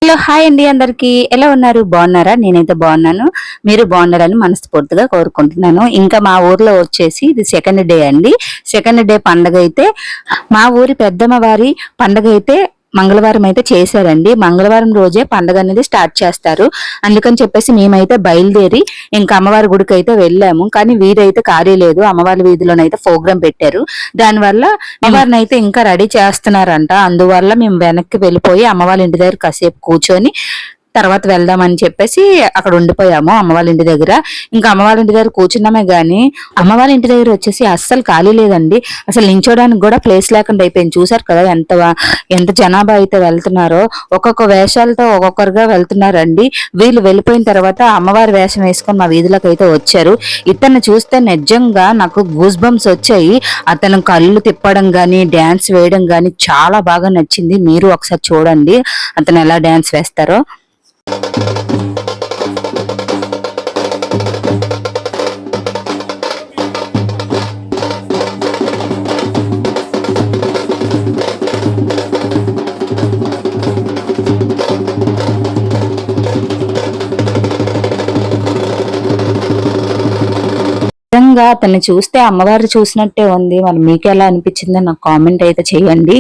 Hello hi అండి, అందరికి ఎలా ఉన్నారు? బాగున్నారా? నేనైతే బాగున్నాను. మీరు బాగున్నారని మనస్ఫూర్తిగా కోరుకుంటున్నాను. ఇంకా మా ఊర్లో వచ్చేసి ఇది సెకండ్ డే అండి. సెకండ్ డే పండగ అయితే మా ఊరి పెద్దమ్మ వారి పండగ అయితే మంగళవారం అయితే చేశారండి. మంగళవారం రోజే పండగ అనేది స్టార్ట్ చేస్తారు. అందుకని చెప్పేసి మేమైతే బయలుదేరి ఇంకా అమ్మవారి గుడికి అయితే వెళ్ళాము. కానీ వీధైతే ఖాళీ లేదు. అమ్మవారి వీధిలోనైతే ప్రోగ్రామ్ పెట్టారు. దానివల్ల అమ్మవారిని అయితే ఇంకా రెడీ చేస్తున్నారంట. అందువల్ల మేము వెనక్కి వెళ్ళిపోయి అమ్మవారి ఇంటి దగ్గర కాసేపు కూర్చొని తర్వాత వెళ్దామని చెప్పేసి అక్కడ ఉండిపోయాము అమ్మవాళ్ళ ఇంటి దగ్గర. ఇంకా అమ్మవాళ్ళ ఇంటి దగ్గర కూర్చున్నామే గాని అమ్మవాళ్ళ ఇంటి దగ్గర వచ్చేసి అస్సలు ఖాళీ లేదండి. అసలు నించోడానికి కూడా ప్లేస్ లేకుండా అయిపోయింది. చూసారు కదా ఎంత జనాభా అయితే వెళ్తున్నారో. ఒక్కొక్క వేషాలతో ఒక్కొక్కరుగా వెళ్తున్నారండి. వీళ్ళు వెళ్ళిపోయిన తర్వాత అమ్మవారి వేషం వేసుకొని మా వీధిలోకి అయితే వచ్చారు. ఇతన్ని చూస్తే నిజంగా నాకు గూస్ బంప్స్ వచ్చాయి. అతను కళ్ళు తిప్పడం గాని డాన్స్ వేయడం గాని చాలా బాగా నచ్చింది. మీరు ఒకసారి చూడండి అతను ఎలా డాన్స్ వేస్తారో. నిజంగా అతన్ని చూస్తే అమ్మవారు చూసినట్టే ఉంది. మరి మీకు ఎలా అనిపించిందో నాకు కామెంట్ అయితే చేయండి.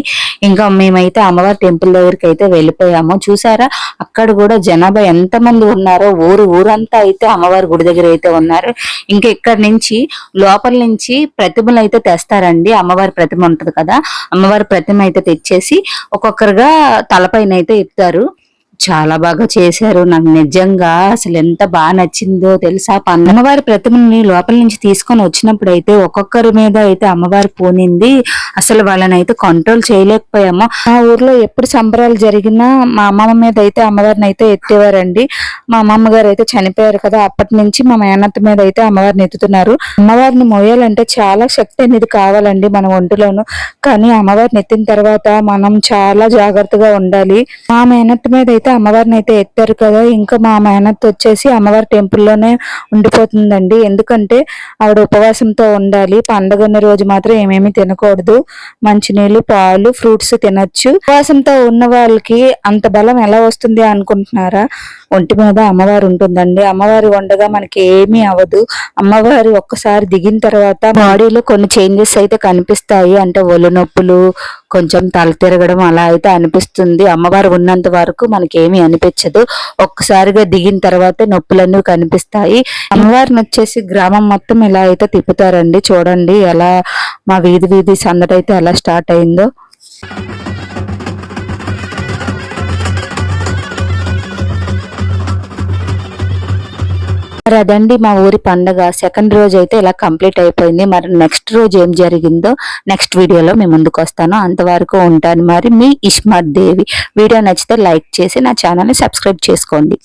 ఇంకా మేమైతే అమ్మవారి టెంపుల్ దగ్గరికి అయితే వెళ్ళిపోయాము. చూసారా అక్కడ కూడా జనాభా ఎంత మంది ఉన్నారో. ఊరంతా అయితే అమ్మవారి గుడి దగ్గర అయితే ఉన్నారు. ఇంకా ఇక్కడ నుంచి లోపల నుంచి ప్రతిమలు అయితే తెస్తారండి. అమ్మవారి ప్రతిమ ఉంటది కదా, అమ్మవారి ప్రతిమ అయితే తెచ్చేసి ఒక్కొక్కరుగా తలపైన అయితే ఎత్తారు. చాలా బాగా చేశారు. నాకు నిజంగా అసలు ఎంత బాగా నచ్చిందో తెలుసా. అమ్మవారి ప్రతిమని లోపల నుంచి తీసుకొని వచ్చినప్పుడు అయితే ఒక్కొక్కరి మీద అయితే అమ్మవారి పోనింది. అసలు వాళ్ళని అయితే కంట్రోల్ చేయలేకపోయాము. మా ఊర్లో ఎప్పుడు సంబరాలు జరిగినా మా అమ్మమ్మ మీద అయితే అమ్మవారిని అయితే ఎత్తేవారండి. మా అమ్మమ్మ గారు అయితే చనిపోయారు కదా, అప్పటి నుంచి మా మేనత్త మీద అయితే అమ్మవారిని ఎత్తుతున్నారు. అమ్మవారిని మోయాలంటే చాలా శక్తి అనేది కావాలండి మన ఒంటిలోను. కానీ అమ్మవారిని ఎత్తిన తర్వాత మనం చాలా జాగ్రత్తగా ఉండాలి. మా మేనత్త మీద అయితే అమ్మవారిని అయితే ఎత్తారు కదా, ఇంకా మా మేనత్త వచ్చేసి అమ్మవారి టెంపుల్లోనే ఉండిపోతుందండి. ఎందుకంటే ఆవిడ ఉపవాసంతో ఉండాలి. పండగన్న రోజు మాత్రం ఏమేమి తినకూడదు. మంచినీళ్ళు, పాలు, ఫ్రూట్స్ తినొచ్చు. ఉపవాసంతో ఉన్న వాళ్ళకి అంత బలం ఎలా వస్తుంది అనుకుంటున్నారా? ఒంటి మీద అమ్మవారు ఉంటుందండి. అమ్మవారి ఉండగా మనకి ఏమీ అవ్వదు. అమ్మవారి ఒక్కసారి దిగిన తర్వాత బాడీలో కొన్ని చేంజెస్ అయితే కనిపిస్తాయి. అంటే ఒళ్ళు నొప్పులు, కొంచెం తల తిరగడం అలా అయితే అనిపిస్తుంది. అమ్మవారు ఉన్నంత వరకు మనకి ఏమీ అనిపించదు. ఒక్కసారిగా దిగిన తర్వాత నొప్పులన్నీ కనిపిస్తాయి. అమ్మవారిని వచ్చేసి గ్రామం మొత్తం ఇలా అయితే తిప్పుతారండి. చూడండి ఎలా మా వీధి సందడైతే ఎలా స్టార్ట్ అయిందో. మరి అదండి మా ఊరి పండగ. సెకండ్ రోజు అయితే ఇలా కంప్లీట్ అయిపోయింది. మరి నెక్స్ట్ రోజు ఏం జరిగిందో నెక్స్ట్ వీడియోలో మేము ముందుకు వస్తాను. అంతవరకు ఉంటాను. మరి మీ ఇస్మత్ దేవి. వీడియో నచ్చితే లైక్ చేసి నా ఛానల్ని సబ్స్క్రైబ్ చేసుకోండి.